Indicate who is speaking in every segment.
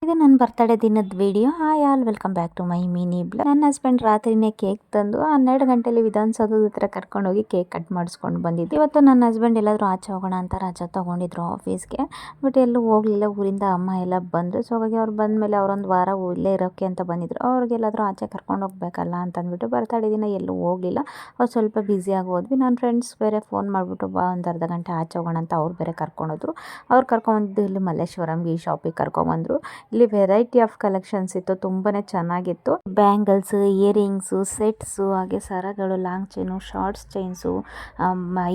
Speaker 1: ಇದು ನನ್ನ ಬರ್ತಡೇ ದಿನದ video. Hi all, welcome back to my mini blog. ನನ್ನ ಹಸ್ಬೆಂಡ್ ರಾತ್ರಿನೇ ಕೇಕ್ ತಂದು 12 ಗಂಟೆಲಿ ವಿಧಾನಸೌಧದ ಹತ್ರ ಕರ್ಕೊಂಡೋಗಿ ಕೇಕ್ ಕಟ್ ಮಾಡಿಸ್ಕೊಂಡು ಬಂದಿದ್ದು. ಇವತ್ತು ನನ್ನ ಹಸ್ಬೆಂಡ್ ಎಲ್ಲಾದರೂ ಆಚೆ ಹೋಗೋಣ ಅಂತ ರಜಾ ತೊಗೊಂಡಿದ್ರು ಆಫೀಸ್ಗೆ. ಬಟ್ ಎಲ್ಲೂ ಹೋಗಲಿಲ್ಲ, ಊರಿಂದ ಅಮ್ಮ ಎಲ್ಲ ಬಂದರು. ಸೊ ಹಾಗಾಗಿ ಅವ್ರು ಬಂದಮೇಲೆ ಅವರೊಂದು ವಾರ ಇಲ್ಲೇ ಇರೋಕ್ಕೆ ಅಂತ ಬಂದಿದ್ರು. ಅವ್ರಿಗೆಲ್ಲಾದರೂ ಆಚೆ ಕರ್ಕೊಂಡು ಹೋಗ್ಬೇಕಲ್ಲ ಅಂತಂದ್ಬಿಟ್ಟು ಬರ್ತಡೇ ದಿನ ಎಲ್ಲೂ ಹೋಗಲಿಲ್ಲ. ಅವ್ರು ಸ್ವಲ್ಪ ಬ್ಯುಸಿಯಾಗಿ ಹೋದ್ವಿ. ನನ್ನ ಫ್ರೆಂಡ್ಸ್ ಬೇರೆ ಫೋನ್ ಮಾಡಿಬಿಟ್ಟು ಬಾ ಒಂದು ಅರ್ಧ ಗಂಟೆ ಆಚೆ ಹೋಗೋಣ ಅಂತ ಅವ್ರು ಬೇರೆ ಕರ್ಕೊಂಡೋದ್ರು. ಅವ್ರು ಕರ್ಕೊಂಬಂದಿದ್ದು ಇಲ್ಲಿ ಮಲ್ಲೇಶ್ವರಂಗೆ ಈ ಶಾಪಿಗೆ ಕರ್ಕೊಂಬಂದರು. ಇಲ್ಲಿ ವೆರೈಟಿ ಆಫ್ ಕಲೆಕ್ಷನ್ಸ್ ಇತ್ತು, ತುಂಬಾನೇ ಚೆನ್ನಾಗಿತ್ತು. ಬ್ಯಾಂಗಲ್ಸ್, ಇಯರಿಂಗ್ಸು, ಸೆಟ್ಸು, ಹಾಗೆ ಸರಗಳು, ಲಾಂಗ್ ಚೈನು, ಶಾರ್ಟ್ಸ್ ಚೈನ್ಸು,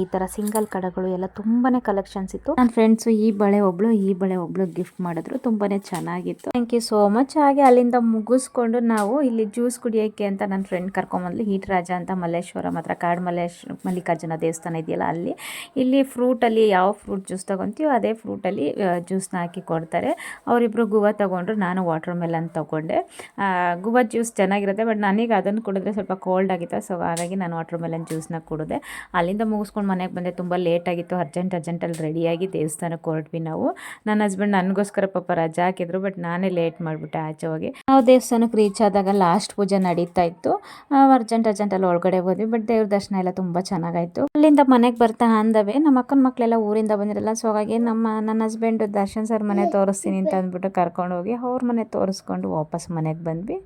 Speaker 1: ಈ ತರ ಸಿಂಗಲ್ ಕಡಗಳು ಎಲ್ಲ ತುಂಬಾನೇ ಕಲೆಕ್ಷನ್ಸ್ ಇತ್ತು. ನನ್ನ ಫ್ರೆಂಡ್ಸು ಈ ಬಳೆ ಒಬ್ಳು ಗಿಫ್ಟ್ ಮಾಡಿದ್ರು. ತುಂಬಾನೇ ಚೆನ್ನಾಗಿತ್ತು. Thank you so much. ಹಾಗೆ ಅಲ್ಲಿಂದ ಮುಗಿಸ್ಕೊಂಡು ನಾವು ಇಲ್ಲಿ ಜ್ಯೂಸ್ ಕುಡಿಯೋಕ್ಕೆ ಅಂತ ನನ್ನ ಫ್ರೆಂಡ್ ಕರ್ಕೊಂಬಂದ್ಲು. ಹೀಟ್ ರಾಜ ಅಂತ ಮಲ್ಲೇಶ್ವರಂ ಹತ್ರ ಮಲ್ಲಿಕಾರ್ಜುನ ದೇವಸ್ಥಾನ ಇದೆಯಲ್ಲ ಅಲ್ಲಿ. ಇಲ್ಲಿ ಫ್ರೂಟಲ್ಲಿ ಯಾವ ಫ್ರೂಟ್ ಜ್ಯೂಸ್ ತಗೊಂತೀವೋ ಅದೇ ಫ್ರೂಟಲ್ಲಿ ಜ್ಯೂಸ್ನ ಹಾಕಿ ಕೊಡ್ತಾರೆ. ಅವರಿಬ್ರು ಗುವಾ ತಗೊಂಡ್ರು, ನಾನು ವಾಟರ್ ಮೆಲನ್ ತಗೊಂಡೆ. ಗುವಾ ಜ್ಯೂಸ್ ಚೆನ್ನಾಗಿರುತ್ತೆ, ಬಟ್ ನನಗೆ ಅದನ್ನು ಕುಡಿದ್ರೆ ಸ್ವಲ್ಪ ಕೋಲ್ಡ್ ಆಗಿತ್ತು. ಸೊ ಹಾಗಾಗಿ ನಾನು ವಾಟರ್ ಮೆಲನ್ ಜ್ಯೂಸ್ನ ಕುಡಿದೆ. ಅಲ್ಲಿಂದ ಮುಗಿಸ್ಕೊಂಡು ಮನೆಗೆ ಬಂದೆ. ತುಂಬ ಲೇಟ್ ಆಗಿತ್ತು. ಅರ್ಜೆಂಟಲ್ಲಿ ರೆಡಿಯಾಗಿ ದೇವಸ್ಥಾನಕ್ಕೆ ಹೊರಟ್ವಿ ನಾವು. ನನ್ನ ಹಸ್ಬೆಂಡ್ ನನಗೋಸ್ಕರ ಪಾಪ ರಜಾ ಹಾಕಿದ್ರು, ಬಟ್ ನಾನೇ ಲೇಟ್ ಮಾಡಿಬಿಟ್ಟೆ ಆಚೆ ಹೋಗಿ. ನಾವು ದೇವಸ್ಥಾನಕ್ಕೆ ರೀಚ್ ಆದಾಗ ಲಾಸ್ಟ್ ಪೂಜೆ ನಡೀತಾ ಇತ್ತು. ಅರ್ಜೆಂಟಲ್ಲಿ ಒಳಗಡೆ ಹೋದ್ವಿ, ಬಟ್ ದೇವ್ರ ದರ್ಶನ ಎಲ್ಲ ತುಂಬ ಚೆನ್ನಾಗಾಯಿತು. ಅಲ್ಲಿಂದ ಮನೆಗೆ ಬರ್ತಾ ಅಂದವೆ ನಮ್ಮ ಅಕ್ಕನ ಮಕ್ಕಳೆಲ್ಲ ಊರಿಂದ ಬಂದಿರಲ್ಲ. ಸೊ ಹಾಗಾಗಿ ನನ್ನ ಹಸ್ಬೆಂಡ್ ದರ್ಶನ್ ಸರ್ ಮನೆ ತೋರಿಸ್ತೀನಿ ಅಂತ ಅಂದ್ಬಿಟ್ಟು ಕರ್ಕೊಂಡು ಹೋಗಿ ಅವ್ರ ಮನೆ ತೋರಿಸ್ಕೊಂಡು ವಾಪಸ್ ಮನೆಗೆ ಬಂದ್ವಿ.